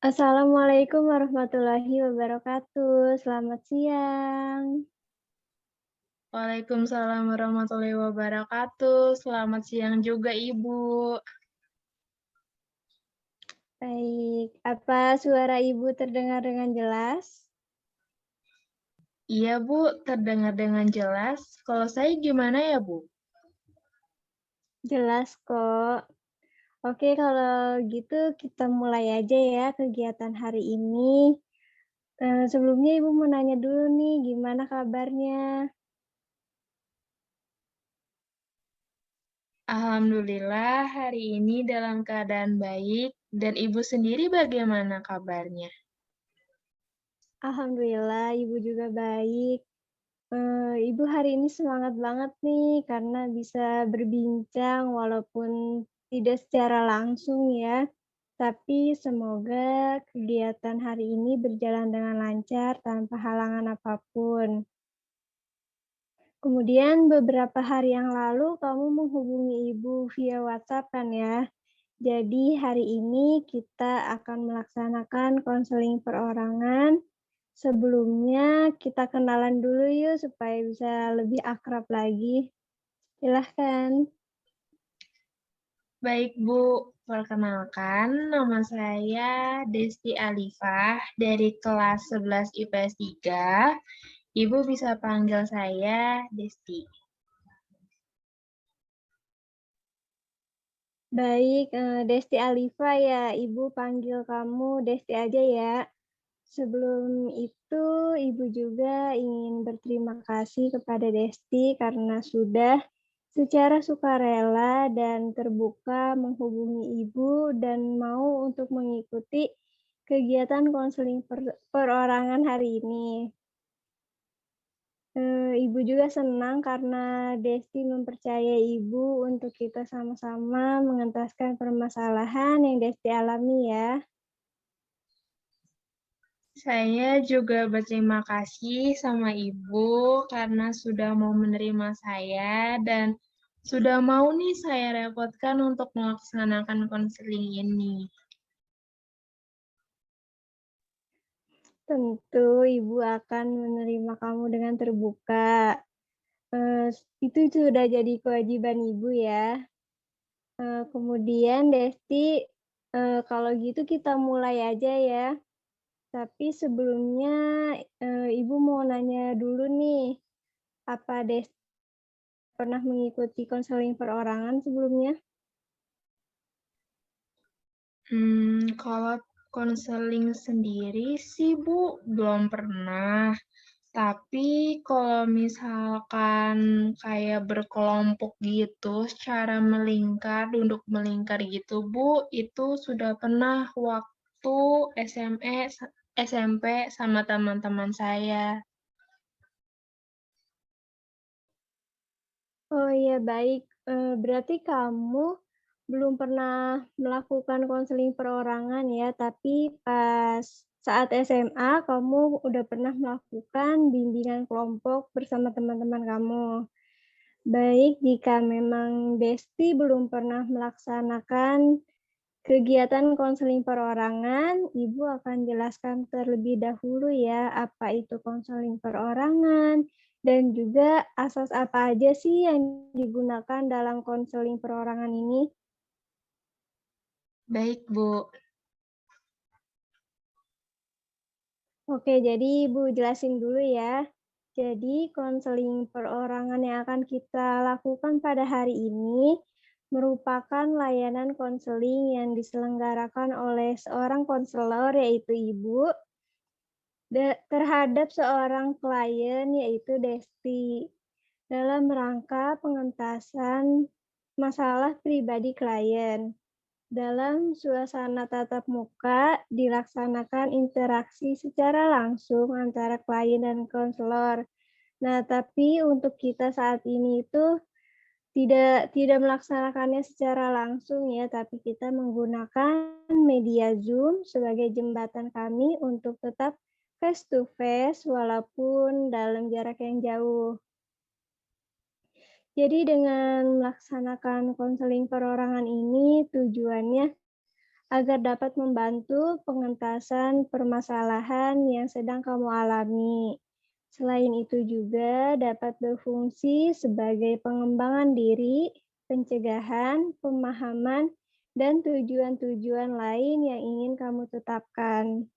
Assalamualaikum warahmatullahi wabarakatuh. Selamat siang. Waalaikumsalam warahmatullahi wabarakatuh. Selamat siang juga, Ibu. Baik, apa suara Ibu terdengar dengan jelas? Iya, Bu, terdengar dengan jelas. Kalau saya gimana ya, Bu? Jelas kok. Oke, kalau gitu kita mulai aja ya kegiatan hari ini. Sebelumnya Ibu mau nanya dulu nih, gimana kabarnya? Alhamdulillah, hari ini dalam keadaan baik. Dan Ibu sendiri bagaimana kabarnya? Alhamdulillah, Ibu juga baik. Ibu hari ini semangat banget nih karena bisa berbincang walaupun tidak secara langsung ya. Tapi semoga kegiatan hari ini berjalan dengan lancar tanpa halangan apapun. Kemudian beberapa hari yang lalu kamu menghubungi ibu via WhatsApp kan ya? Jadi hari ini kita akan melaksanakan konseling perorangan. Sebelumnya kita kenalan dulu yuk supaya bisa lebih akrab lagi. Silahkan. Baik, Bu. Perkenalkan, nama saya Desti Alifah dari kelas 11 IPS 3. Ibu bisa panggil saya Desti. Baik, Desti Alifa ya, Ibu panggil kamu Desti aja ya. Sebelum itu, Ibu juga ingin berterima kasih kepada Desti karena sudah secara sukarela dan terbuka menghubungi Ibu dan mau untuk mengikuti kegiatan konseling perorangan hari ini. Ibu juga senang karena Desti mempercayai Ibu untuk kita sama-sama mengentaskan permasalahan yang Desti alami ya. Saya juga berterima kasih sama Ibu karena sudah mau menerima saya dan sudah mau nih saya repotkan untuk melaksanakan konseling ini. Tentu Ibu akan menerima kamu dengan terbuka. Itu sudah jadi kewajiban Ibu ya. Kemudian Desti, kalau gitu kita mulai aja ya. Tapi sebelumnya, Ibu mau nanya dulu nih, apa Desti pernah mengikuti konseling perorangan sebelumnya? Kalau konseling sendiri sih Bu, belum pernah. Tapi kalau misalkan kayak berkelompok gitu, secara melingkar, duduk melingkar gitu, Bu, itu sudah pernah waktu SMP sama teman-teman saya. Oh iya baik, berarti kamu belum pernah melakukan konseling perorangan ya, tapi pas saat SMA kamu udah pernah melakukan bimbingan kelompok bersama teman-teman kamu. Baik, jika memang Besti belum pernah melaksanakan kegiatan konseling perorangan, Ibu akan jelaskan terlebih dahulu ya, apa itu konseling perorangan, dan juga asas apa aja sih yang digunakan dalam konseling perorangan ini. Baik, Bu. Oke, jadi Ibu jelasin dulu ya. Jadi konseling perorangan yang akan kita lakukan pada hari ini merupakan layanan konseling yang diselenggarakan oleh seorang konselor yaitu Ibu terhadap seorang klien yaitu Desti dalam rangka pengentasan masalah pribadi klien. Dalam suasana tatap muka, dilaksanakan interaksi secara langsung antara klien dan konselor. Nah, tapi untuk kita saat ini itu tidak melaksanakannya secara langsung ya, tapi kita menggunakan media Zoom sebagai jembatan kami untuk tetap face to face walaupun dalam jarak yang jauh. Jadi dengan melaksanakan konseling perorangan ini tujuannya agar dapat membantu pengentasan permasalahan yang sedang kamu alami. Selain itu juga dapat berfungsi sebagai pengembangan diri, pencegahan, pemahaman, dan tujuan-tujuan lain yang ingin kamu tetapkan.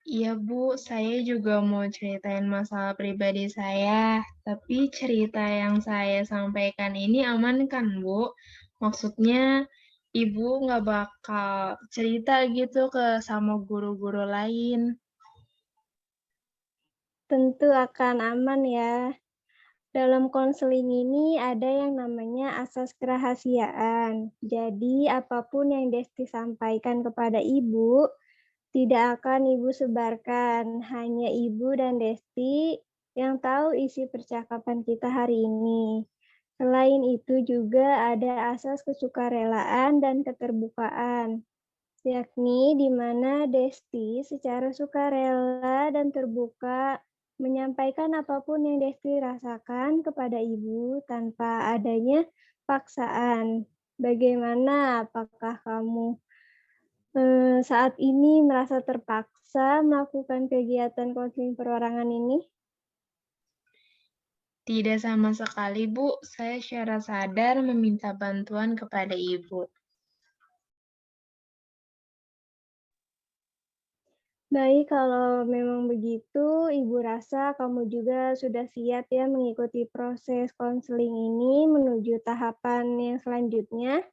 Iya, Bu, saya juga mau ceritain masalah pribadi saya, tapi cerita yang saya sampaikan ini aman kan, Bu? Maksudnya, Ibu nggak bakal cerita gitu ke sama guru-guru lain. Tentu akan aman ya. Dalam konseling ini ada yang namanya asas kerahasiaan. Jadi, apapun yang Desti sampaikan kepada Ibu, tidak akan Ibu sebarkan. Hanya Ibu dan Desti yang tahu isi percakapan kita hari ini. Selain itu juga ada asas kesukarelaan dan keterbukaan, yakni di mana Desti secara sukarela dan terbuka menyampaikan apapun yang Desti rasakan kepada Ibu tanpa adanya paksaan. Bagaimana? Apakah kamu saat ini merasa terpaksa melakukan kegiatan konseling perorangan ini? Tidak sama sekali, Bu. Saya secara sadar meminta bantuan kepada Ibu. Baik, kalau memang begitu, Ibu rasa kamu juga sudah siap ya mengikuti proses konseling ini menuju tahapan yang selanjutnya.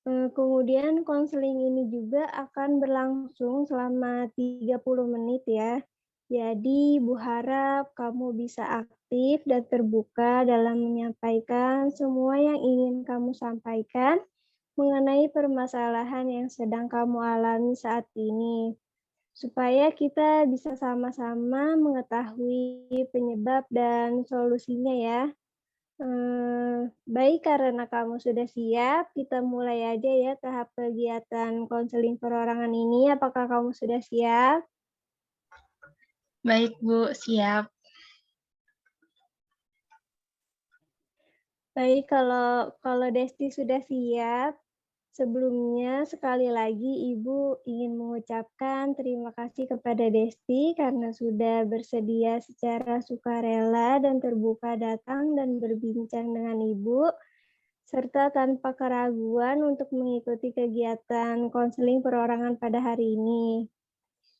Kemudian konseling ini juga akan berlangsung selama 30 menit ya. Jadi Ibu harap kamu bisa aktif dan terbuka dalam menyampaikan semua yang ingin kamu sampaikan mengenai permasalahan yang sedang kamu alami saat ini, supaya kita bisa sama-sama mengetahui penyebab dan solusinya ya. Baik, karena kamu sudah siap, kita mulai aja ya tahap kegiatan konseling perorangan ini. Apakah kamu sudah siap? Baik, Bu, siap. Baik, kalau Desti sudah siap, sebelumnya sekali lagi Ibu ingin mengucapkan terima kasih kepada Desti karena sudah bersedia secara sukarela dan terbuka datang dan berbincang dengan Ibu, serta tanpa keraguan untuk mengikuti kegiatan konseling perorangan pada hari ini.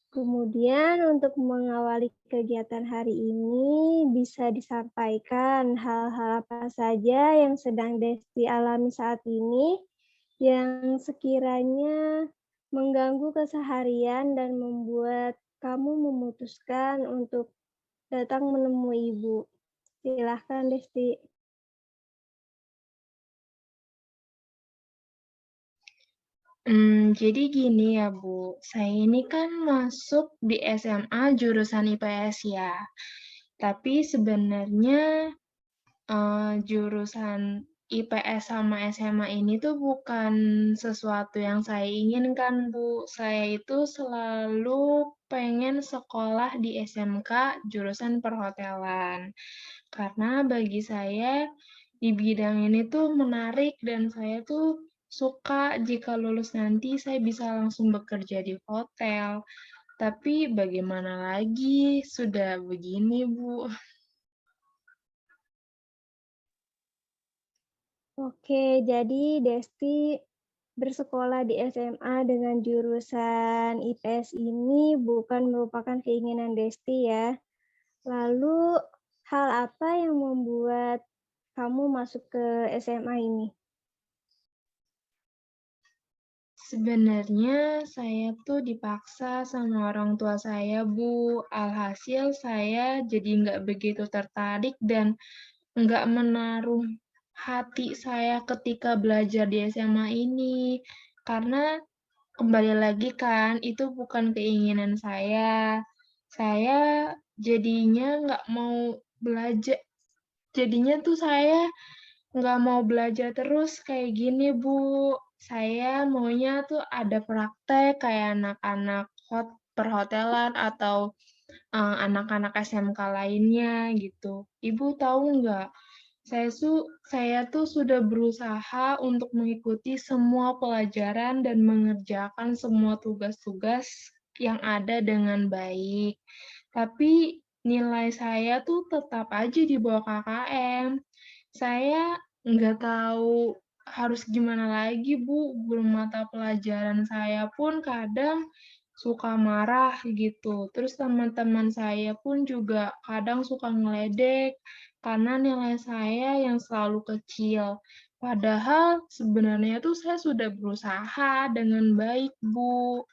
Kemudian untuk mengawali kegiatan hari ini bisa disampaikan hal-hal apa saja yang sedang Desti alami saat ini yang sekiranya mengganggu keseharian dan membuat kamu memutuskan untuk datang menemui ibu? Silahkan Desti. Jadi gini ya Bu, saya ini kan masuk di SMA jurusan IPS ya. Tapi sebenarnya jurusan IPS sama SMA ini tuh bukan sesuatu yang saya inginkan, Bu. Saya itu selalu pengen sekolah di SMK jurusan perhotelan. Karena bagi saya di bidang ini tuh menarik dan saya tuh suka jika lulus nanti saya bisa langsung bekerja di hotel. Tapi bagaimana lagi, sudah begini, Bu. Oke, jadi Desti bersekolah di SMA dengan jurusan IPS ini bukan merupakan keinginan Desti ya. Lalu hal apa yang membuat kamu masuk ke SMA ini? Sebenarnya saya tuh dipaksa sama orang tua saya, Bu. Alhasil saya jadi nggak begitu tertarik dan nggak menaruh hati saya ketika belajar di SMA ini. Karena kembali lagi kan, itu bukan keinginan saya. Saya jadinya nggak mau belajar. Jadinya tuh saya nggak mau belajar terus kayak gini, Bu. Saya maunya tuh ada praktek kayak anak-anak perhotelan atau anak-anak SMK lainnya gitu. Ibu tahu nggak? Saya tuh sudah berusaha untuk mengikuti semua pelajaran dan mengerjakan semua tugas-tugas yang ada dengan baik. Tapi nilai saya tuh tetap aja di bawah KKM. Saya nggak tahu harus gimana lagi, Bu. Guru mata pelajaran saya pun kadang suka marah gitu. Terus teman-teman saya pun juga kadang suka ngeledek karena nilai saya yang selalu kecil. Padahal sebenarnya tuh saya sudah berusaha dengan baik, Bu.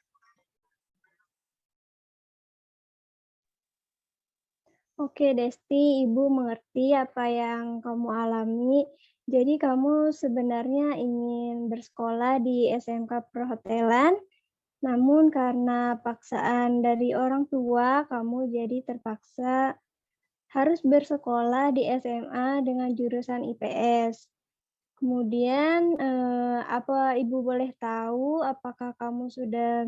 Oke, Desti, Ibu mengerti apa yang kamu alami. Jadi kamu sebenarnya ingin bersekolah di SMK Perhotelan, namun karena paksaan dari orang tua, kamu jadi terpaksa harus bersekolah di SMA dengan jurusan IPS. Kemudian, apa Ibu boleh tahu apakah kamu sudah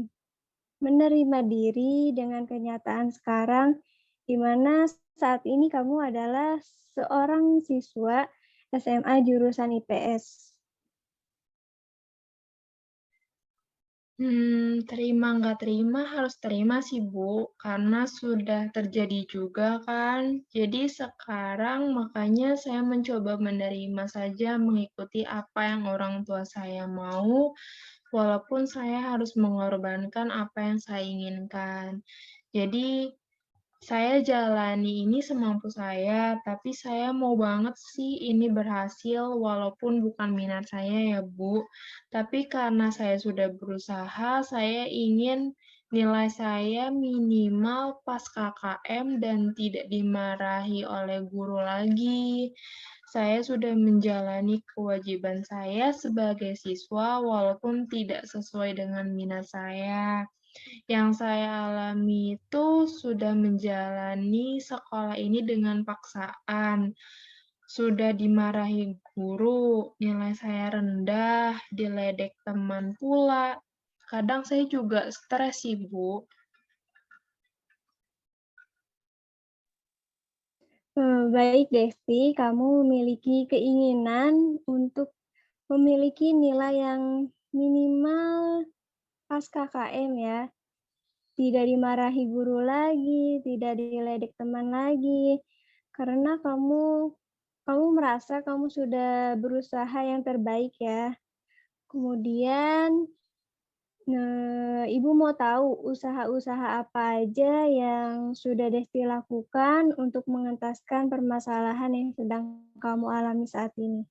menerima diri dengan kenyataan sekarang, di mana saat ini kamu adalah seorang siswa SMA jurusan IPS. Terima nggak terima harus terima sih, Bu, karena sudah terjadi juga kan. Jadi sekarang makanya saya mencoba menerima saja mengikuti apa yang orang tua saya mau, walaupun saya harus mengorbankan apa yang saya inginkan. Jadi saya jalani ini semampu saya, tapi saya mau banget sih ini berhasil walaupun bukan minat saya ya, Bu. Tapi karena saya sudah berusaha, saya ingin nilai saya minimal pas KKM dan tidak dimarahi oleh guru lagi. Saya sudah menjalani kewajiban saya sebagai siswa walaupun tidak sesuai dengan minat saya. Yang saya alami itu sudah menjalani sekolah ini dengan paksaan. Sudah dimarahi guru, nilai saya rendah, diledek teman pula. Kadang saya juga stres sih, Bu. Baik Desti, kamu memiliki keinginan untuk memiliki nilai yang minimal pas KKM ya, tidak dimarahi guru lagi, tidak diledek teman lagi, karena kamu merasa kamu sudah berusaha yang terbaik ya. Kemudian, Ibu mau tahu usaha-usaha apa aja yang sudah Desti lakukan untuk mengentaskan permasalahan yang sedang kamu alami saat ini?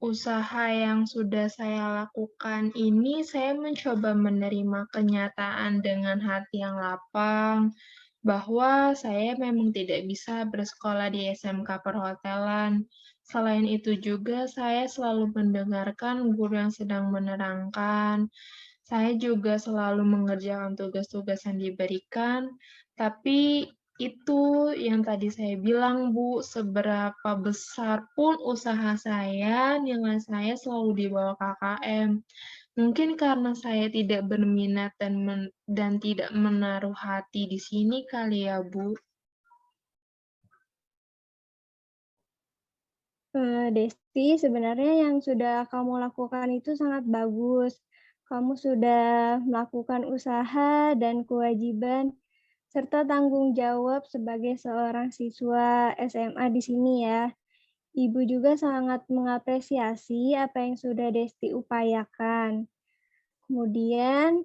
usaha yang sudah saya lakukan ini, saya mencoba menerima kenyataan dengan hati yang lapang, bahwa saya memang tidak bisa bersekolah di SMK perhotelan. Selain itu juga, saya selalu mendengarkan guru yang sedang menerangkan. Saya juga selalu mengerjakan tugas-tugas yang diberikan, tapi itu yang tadi saya bilang, Bu, seberapa besar pun usaha saya, nilai saya selalu di bawah KKM. Mungkin karena saya tidak berminat dan tidak menaruh hati di sini kali ya, Bu? Desti, sebenarnya yang sudah kamu lakukan itu sangat bagus. Kamu sudah melakukan usaha dan kewajiban serta tanggung jawab sebagai seorang siswa SMA di sini ya. Ibu juga sangat mengapresiasi apa yang sudah Desti upayakan. Kemudian,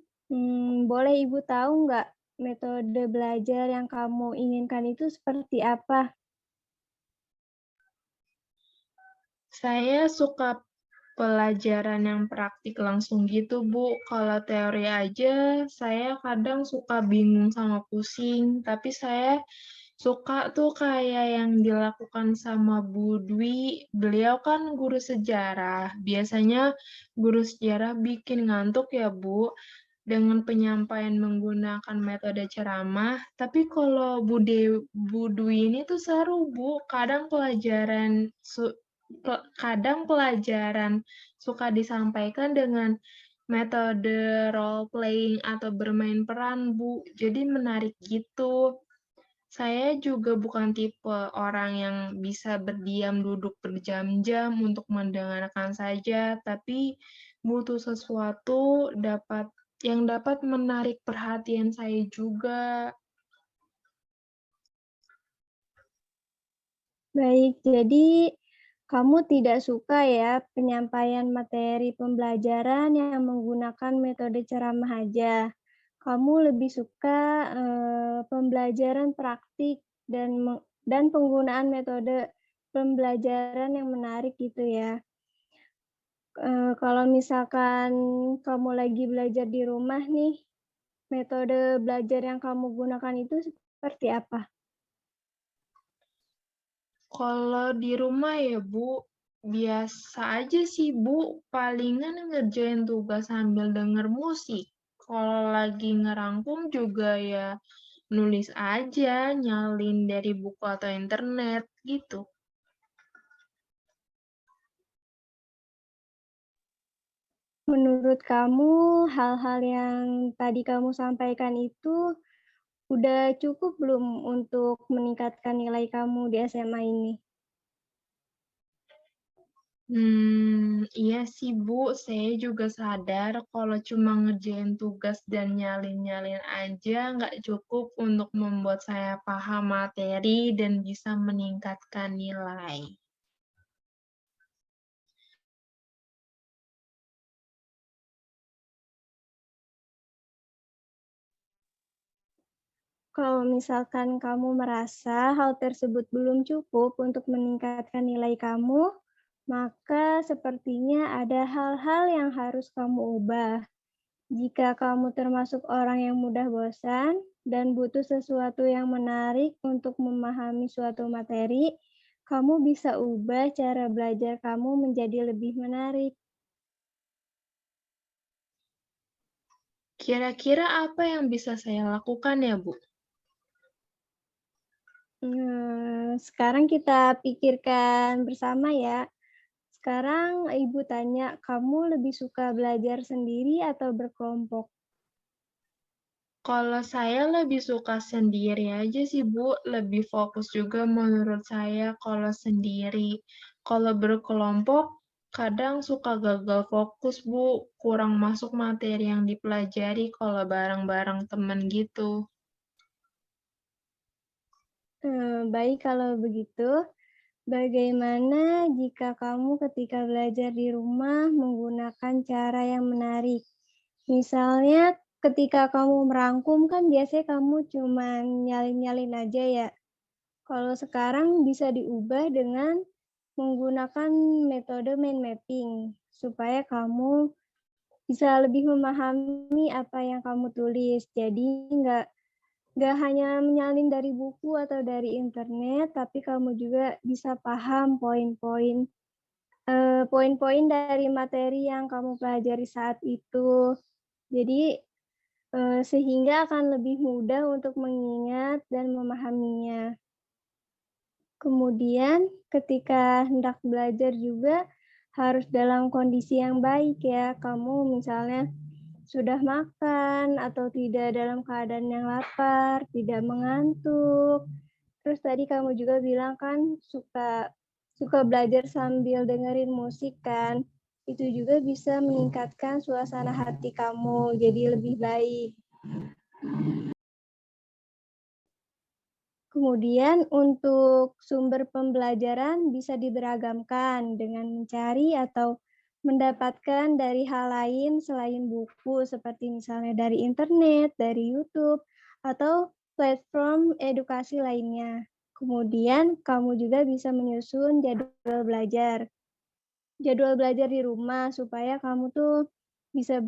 boleh Ibu tahu nggak metode belajar yang kamu inginkan itu seperti apa? Saya suka pelajaran yang praktik langsung gitu, Bu. Kalau teori aja, saya kadang suka bingung sama pusing, tapi saya suka tuh kayak yang dilakukan sama Bu Dwi. Beliau kan guru sejarah. Biasanya guru sejarah bikin ngantuk ya, Bu, dengan penyampaian menggunakan metode ceramah. Tapi kalau Bu Dwi ini tuh seru, Bu. Kadang pelajaran suka disampaikan dengan metode role playing atau bermain peran, Bu. Jadi menarik gitu. Saya juga bukan tipe orang yang bisa berdiam duduk berjam-jam untuk mendengarkan saja, tapi butuh sesuatu yang dapat menarik perhatian saya juga. Baik, jadi kamu tidak suka ya penyampaian materi pembelajaran yang menggunakan metode ceramah aja. Kamu lebih suka, pembelajaran praktik dan penggunaan metode pembelajaran yang menarik gitu ya. Kalau misalkan kamu lagi belajar di rumah nih, metode belajar yang kamu gunakan itu seperti apa? Kalau di rumah ya, Bu, biasa aja sih, Bu. Palingan ngerjain tugas sambil denger musik. Kalau lagi ngerangkum juga ya nulis aja, nyalin dari buku atau internet, gitu. Menurut kamu, hal-hal yang tadi kamu sampaikan itu udah cukup belum untuk meningkatkan nilai kamu di SMA ini? Iya sih, Bu. Saya juga sadar kalau cuma ngerjain tugas dan nyalin-nyalin aja nggak cukup untuk membuat saya paham materi dan bisa meningkatkan nilai. Kalau misalkan kamu merasa hal tersebut belum cukup untuk meningkatkan nilai kamu, maka sepertinya ada hal-hal yang harus kamu ubah. Jika kamu termasuk orang yang mudah bosan dan butuh sesuatu yang menarik untuk memahami suatu materi, kamu bisa ubah cara belajar kamu menjadi lebih menarik. Kira-kira apa yang bisa saya lakukan ya, Bu? Sekarang kita pikirkan bersama ya. Sekarang Ibu tanya, kamu lebih suka belajar sendiri atau berkelompok? Kalau saya lebih suka sendiri aja sih, Bu. Lebih fokus juga menurut saya kalau sendiri. Kalau berkelompok, kadang suka gagal fokus, Bu. Kurang masuk materi yang dipelajari kalau bareng-bareng temen gitu. Baik kalau begitu. Bagaimana jika kamu ketika belajar di rumah menggunakan cara yang menarik? Misalnya ketika kamu merangkum kan biasanya kamu cuman nyalin-nyalin aja ya. Kalau sekarang bisa diubah dengan menggunakan metode mind mapping supaya kamu bisa lebih memahami apa yang kamu tulis. Jadi nggak hanya menyalin dari buku atau dari internet, tapi kamu juga bisa paham poin-poin dari materi yang kamu pelajari saat itu. Jadi, sehingga akan lebih mudah untuk mengingat dan memahaminya. Kemudian ketika hendak belajar juga harus dalam kondisi yang baik ya. Kamu misalnya sudah makan atau tidak dalam keadaan yang lapar, tidak mengantuk. Terus tadi kamu juga bilang kan suka suka belajar sambil dengerin musik kan. Itu juga bisa meningkatkan suasana hati kamu jadi lebih baik. Kemudian untuk sumber pembelajaran bisa diberagamkan dengan mencari atau mendapatkan dari hal lain selain buku seperti misalnya dari internet, dari YouTube, atau platform edukasi lainnya. Kemudian kamu juga bisa menyusun jadwal belajar. Jadwal belajar di rumah supaya kamu tuh bisa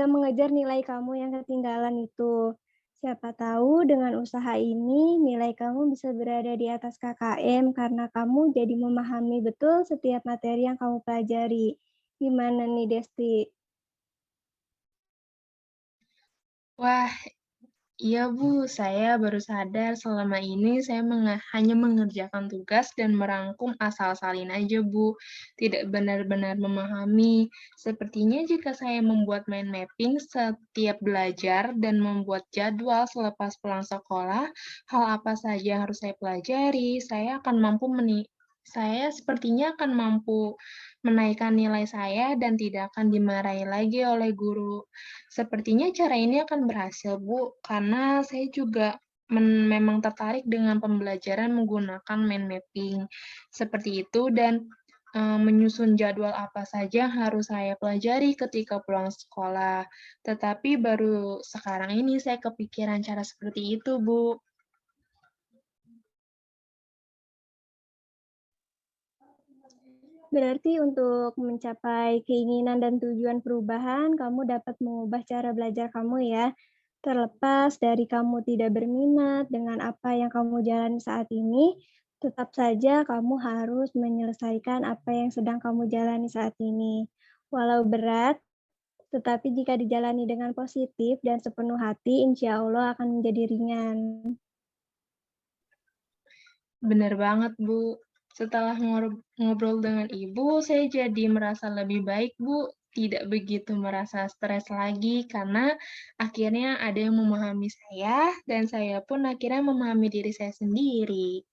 mengejar nilai kamu yang ketinggalan itu. Siapa tahu dengan usaha ini nilai kamu bisa berada di atas KKM karena kamu jadi memahami betul setiap materi yang kamu pelajari. Gimana nih Desti? Wah, iya Bu, saya baru sadar selama ini saya hanya mengerjakan tugas dan merangkum asal salin aja Bu, tidak benar-benar memahami. Sepertinya jika saya membuat mind mapping setiap belajar dan membuat jadwal selepas pulang sekolah, hal apa saja yang harus saya pelajari, saya sepertinya akan mampu menaikkan nilai saya dan tidak akan dimarahi lagi oleh guru. Sepertinya cara ini akan berhasil, Bu, karena saya juga memang tertarik dengan pembelajaran menggunakan mind mapping seperti itu dan menyusun jadwal apa saja yang harus saya pelajari ketika pulang sekolah. Tetapi baru sekarang ini saya kepikiran cara seperti itu, Bu. Berarti untuk mencapai keinginan dan tujuan perubahan, kamu dapat mengubah cara belajar kamu ya. Terlepas dari kamu tidak berminat dengan apa yang kamu jalani saat ini, tetap saja kamu harus menyelesaikan apa yang sedang kamu jalani saat ini. Walau berat, tetapi jika dijalani dengan positif dan sepenuh hati, insya Allah akan menjadi ringan. Bener banget, Bu. Setelah ngobrol dengan Ibu, saya jadi merasa lebih baik, Bu. Tidak begitu merasa stres lagi karena akhirnya ada yang memahami saya dan saya pun akhirnya memahami diri saya sendiri.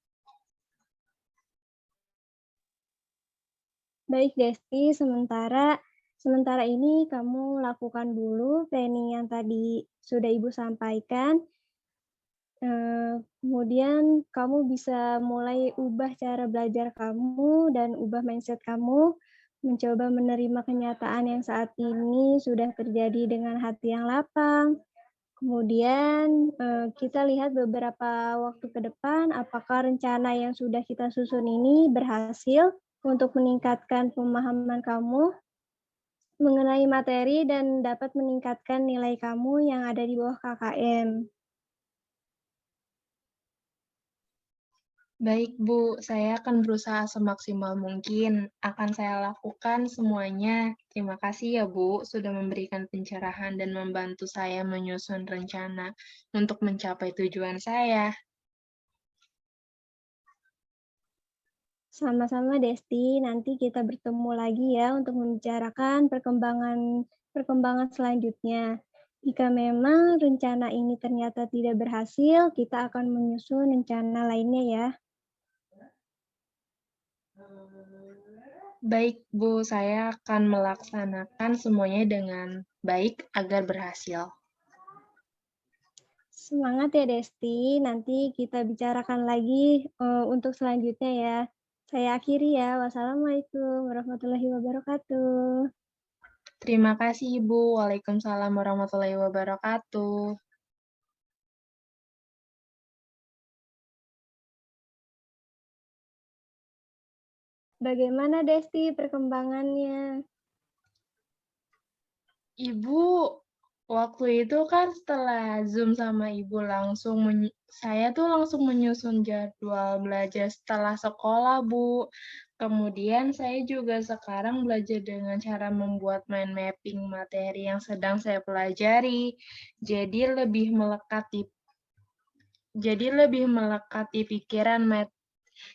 Baik Desti, sementara ini kamu lakukan dulu planning yang tadi sudah Ibu sampaikan. Kemudian kamu bisa mulai ubah cara belajar kamu dan ubah mindset kamu, mencoba menerima kenyataan yang saat ini sudah terjadi dengan hati yang lapang. Kemudian, kita lihat beberapa waktu ke depan apakah rencana yang sudah kita susun ini berhasil untuk meningkatkan pemahaman kamu mengenai materi dan dapat meningkatkan nilai kamu yang ada di bawah KKM. Baik, Bu. Saya akan berusaha semaksimal mungkin. Akan saya lakukan semuanya. Terima kasih ya, Bu, sudah memberikan pencerahan dan membantu saya menyusun rencana untuk mencapai tujuan saya. Sama-sama Desti, nanti kita bertemu lagi ya untuk membicarakan perkembangan selanjutnya. Jika memang rencana ini ternyata tidak berhasil, kita akan menyusun rencana lainnya ya. Baik, Bu, saya akan melaksanakan semuanya dengan baik agar berhasil. Semangat ya Desti, nanti kita bicarakan lagi untuk selanjutnya ya. Saya akhiri ya. Wassalamualaikum warahmatullahi wabarakatuh. Terima kasih, Ibu. Waalaikumsalam warahmatullahi wabarakatuh. Bagaimana Desti perkembangannya? Ibu, waktu itu kan setelah Zoom sama Ibu saya tuh langsung menyusun jadwal belajar setelah sekolah, Bu. Kemudian saya juga sekarang belajar dengan cara membuat mind mapping materi yang sedang saya pelajari. Jadi lebih melekat di jadi lebih melekat di pikiran mat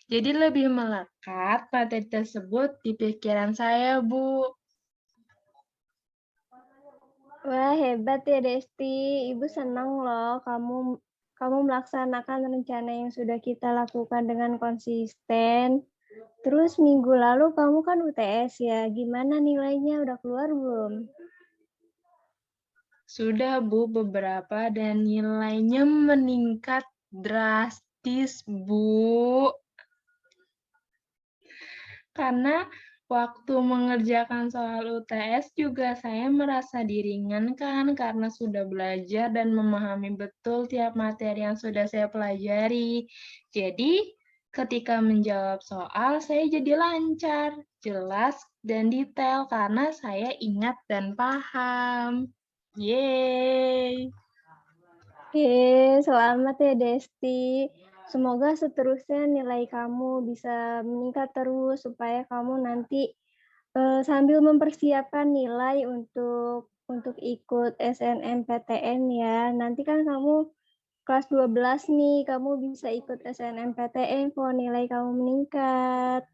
jadi lebih melekat materi tersebut di pikiran saya, Bu. Wah, hebat ya Desti. Ibu senang loh kamu kamu melaksanakan rencana yang sudah kita lakukan dengan konsisten. Terus minggu lalu kamu kan UTS ya. Gimana nilainya? Udah keluar belum? Sudah, Bu, beberapa dan nilainya meningkat drastis, Bu. Karena waktu mengerjakan soal UTS juga saya merasa diringankan karena sudah belajar dan memahami betul tiap materi yang sudah saya pelajari. Jadi, ketika menjawab soal, saya jadi lancar, jelas, dan detail karena saya ingat dan paham. Yeay! Selamat ya Desti. Semoga seterusnya nilai kamu bisa meningkat terus supaya kamu nanti sambil mempersiapkan nilai untuk ikut SNMPTN ya. Nanti kan kamu kelas 12 nih, kamu bisa ikut SNMPTN kalau nilai kamu meningkat.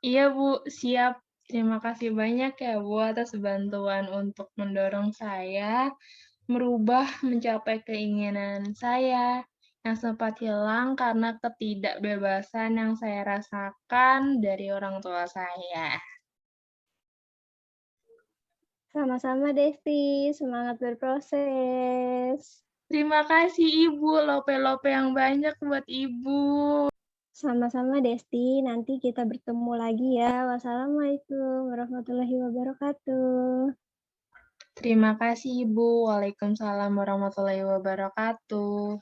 Iya, Bu, siap. Terima kasih banyak ya, Bu, atas bantuan untuk mendorong saya merubah mencapai keinginan saya yang sempat hilang karena ketidakbebasan yang saya rasakan dari orang tua saya. Sama-sama Desti, semangat berproses. Terima kasih, Ibu. Lope-lope yang banyak buat Ibu. Sama-sama Desti, nanti kita bertemu lagi ya. Wassalamualaikum warahmatullahi wabarakatuh. Terima kasih, Ibu. Waalaikumsalam warahmatullahi wabarakatuh.